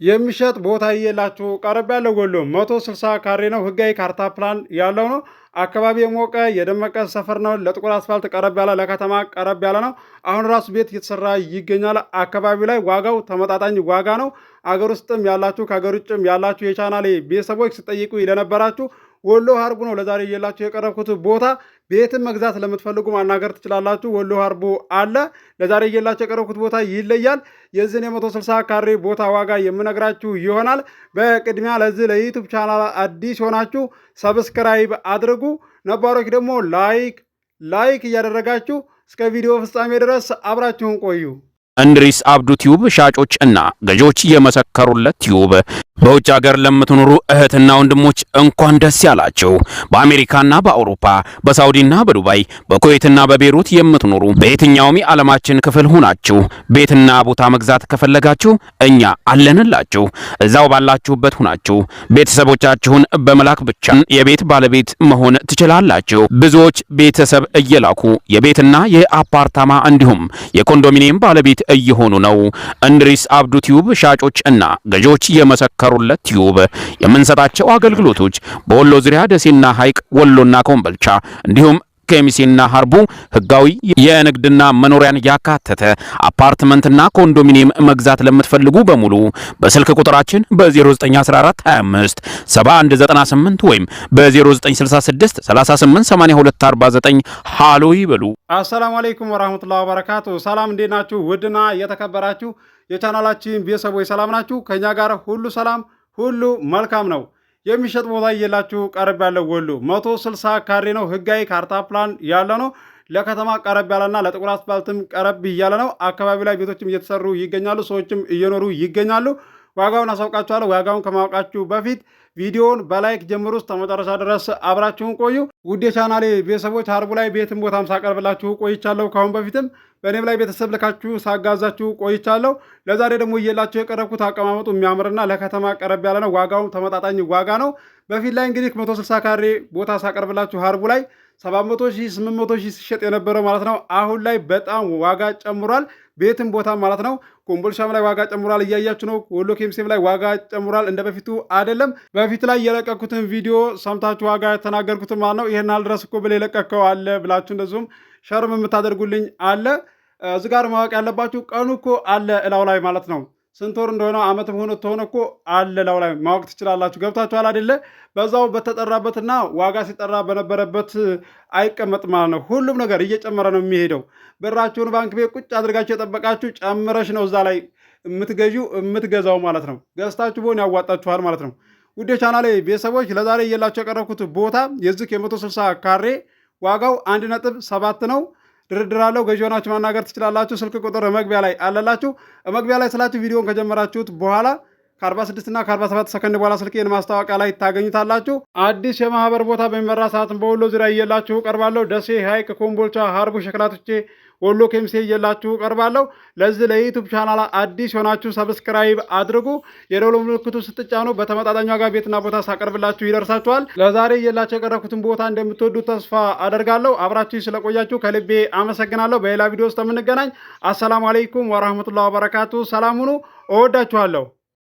የሚሸጥ ቦታ እየላችሁ ቀረብ ያለው ወሎ 160 ካሬ ነው። ህጋዊ ካርታ ፕላን ያለው ነው። አካባቢ የሞቀ የደመቀ ሰፈር ነው። ለጥቁር አስፋልት ቀረብ ያለ፣ ለከተማ ቀረብ ያለ ነው። አሁን ራሱ ቤት እየተሰራ ይገኛል። አካባቢው ላይ ዋጋው ተመጣጣኝ ዋጋ ነው። አገር ውስጥም ያላችሁ ከአገር ውጭም ያላችሁ የቻናሌ ቤተሰቦች ስጠይቁ ለነበራችሁ ወሎ ሀርቡ ነው ለዛሬ እየላችሁ የቀረብኩት ቦታ። ቤትን መግዛት ለምትፈልጉ ማናገር ትችላላችሁ። ወሎ ሀርቡ አለ። ለዛሬ እየላችሁ የቀረብኩት ቦታ ይለያል። የዚህን የ160 ካሬ ቦታ ዋጋ የምነግራችሁ ይሆናል። በቅድሚያ ለዚህ ለዩቱብ ቻናል አዲስ ሆናችሁ ሰብስክራይብ አድርጉ። ነባሮች ደግሞ ላይክ እያደረጋችሁ እስከ ቪዲዮ ፍጻሜ ድረስ አብራችሁን ቆዩ። እንድሪስ አብዱ ቲዩብ ሻጮች እና ገዢዎች የመሰከሩለት ቲዩብ። በውጭ ሀገር ለምትኖሩ እህትና ወንድሞች እንኳን ደስ ያላችሁ። በአሜሪካና በአውሮፓ በሳውዲና በዱባይ በኩዌትና በቤሩት የምትኖሩ በየትኛውም የዓለማችን ክፍል ሆናችሁ ቤትና ቦታ መግዛት ከፈለጋችሁ እኛ አለንላችሁ። እዛው ባላችሁበት ሆናችሁ ቤተሰቦቻችሁን በመላክ ብቻ የቤት ባለቤት መሆን ትችላላችሁ። ብዙዎች ቤተሰብ እየላኩ የቤትና የአፓርታማ እንዲሁም የኮንዶሚኒየም ባለቤት እየሆኑ ነው። እንድሪስ አብዱ ቲዩብ ሻጮች እና ገዢዎች የመሰከሩለት ቲዩብ የምንሰጣቸው አገልግሎቶች በወሎ ዙሪያ ደሴና ሐይቅ፣ ወሎና ኮምቦልቻ እንዲሁም ከሚሴና ሀርቡ ህጋዊ የንግድና መኖሪያን ያካተተ አፓርትመንትና ኮንዶሚኒየም መግዛት ለምትፈልጉ በሙሉ በስልክ ቁጥራችን በ0914 25 7198 ወይም በ0966 388249 ሃሎ ይበሉ። አሰላሙ አለይኩም ወራህመቱላሂ ወበረካቱ። ሰላም እንዴት ናችሁ? ውድና የተከበራችሁ የቻናላችን ቤተሰቦች ሰላም ናችሁ? ከኛ ጋር ሁሉ ሰላም ሁሉ መልካም ነው። የሚሸጥ ቦታ እየላችሁ ቀረብ ያለው ወሎ 160 ካሬ ነው። ህጋዊ ካርታ ፕላን ያለ ነው። ለከተማ ቀረብ ያለና ለጥቁር አስፋልትም ቀረብ ያለ ነው። አካባቢ ላይ ቤቶችም እየተሰሩ ይገኛሉ። ሰዎችም እየኖሩ ይገኛሉ። ዋጋውን አሳውቃችኋለሁ። ዋጋውን ከማወቃችሁ በፊት ቪዲዮውን በላይክ ጀምሩ እስከ መጨረሻ ድረስ አብራችሁን ቆዩ። ውድ የቻናሌ ቤተሰቦች ሀርቡ ላይ ቤትም ቦታም ሳቀርብላችሁ ቆይቻለሁ። ካሁን በፊትም በእኔም ላይ ቤተሰብ ልካችሁ ሳጋዛችሁ ቆይቻለሁ። ለዛሬ ደግሞ እየላችሁ የቀረብኩት አቀማመጡ የሚያምርና ለከተማ ቀረብ ያለ ነው። ዋጋውም ተመጣጣኝ ዋጋ ነው። በፊት ላይ እንግዲህ 160 ካሬ ቦታ ሳቀርብላችሁ ሀርቡ ላይ 700 ሺህ 800 ሺህ ሲሸጥ የነበረው ማለት ነው። አሁን ላይ በጣም ዋጋ ጨምሯል። ቤትም ቦታ ማለት ነው። ኮምቦልቻም ላይ ዋጋ ጨምሯል፣ እያያችሁ ነው። ወሎ ኬሚሴም ላይ ዋጋ ጨምሯል። እንደ በፊቱ አይደለም። በፊት ላይ የለቀኩትን ቪዲዮ ሰምታችሁ ዋጋ የተናገርኩትን ማለት ነው። ይሄን አልድረስ እኮ ብለ የለቀከው አለ ብላችሁ እንደዚሁም ሸርም የምታደርጉልኝ አለ። እዚህ ጋር ማወቅ ያለባችሁ ቀኑ እኮ አለ እላው ላይ ማለት ነው። ስንት ወር እንደሆነ ዓመትም ሆነ ተሆነ እኮ አለ እላው ላይ ማወቅ ትችላላችሁ። ገብታችኋል አይደለ? በዛው በተጠራበትና ዋጋ ሲጠራ በነበረበት አይቀመጥ ማለት ነው። ሁሉም ነገር እየጨመረ ነው የሚሄደው። ብራችሁን ባንክ ቤት ቁጭ አድርጋችሁ የጠበቃችሁ ጨምረሽ ነው እዛ ላይ የምትገዛው ማለት ነው። ገዝታችሁ በሆን ያዋጣችኋል ማለት ነው። ውድ ቻናሌ ቤተሰቦች ለዛሬ እየላችሁ የቀረብኩት ቦታ የዚህ የ160 ካሬ ዋጋው 1.7 ነው። ድርድር አለው። ገዢ ሆናችሁ ማናገር ትችላላችሁ። ስልክ ቁጥር መግቢያ ላይ አለላችሁ። መግቢያ ላይ ስላችሁ ቪዲዮን ከጀመራችሁት በኋላ ከ46 እና ከ47 ሰከንድ በኋላ ስልኬን ማስታወቂያ ላይ ታገኙታላችሁ። አዲስ የማህበር ቦታ በሚመራ ሰዓትን በወሎ ዙሪያ እየላችሁ ቀርባለሁ። ደሴ፣ ሐይቅ፣ ኮምቦልቻ፣ ሀርቡ፣ ሸክላቶቼ፣ ወሎ ኬሚሴ እየላችሁ ቀርባለሁ። ለዚህ ለዩቱብ ቻናል አዲስ ሆናችሁ ሰብስክራይብ አድርጉ። የደወል ምልክቱ ስትጫኑ በተመጣጣኝ ዋጋ ቤትና ቦታ ሳቀርብላችሁ ይደርሳችኋል። ለዛሬ እየላችሁ የቀረብኩትን ቦታ እንደምትወዱ ተስፋ አደርጋለሁ። አብራችሁ ስለቆያችሁ ከልቤ አመሰግናለሁ። በሌላ ቪዲዮ ውስጥ የምንገናኝ። አሰላሙ አለይኩም ወራህመቱላሂ ወበረካቱ። ሰላም ሁኑ። እወዳችኋለሁ።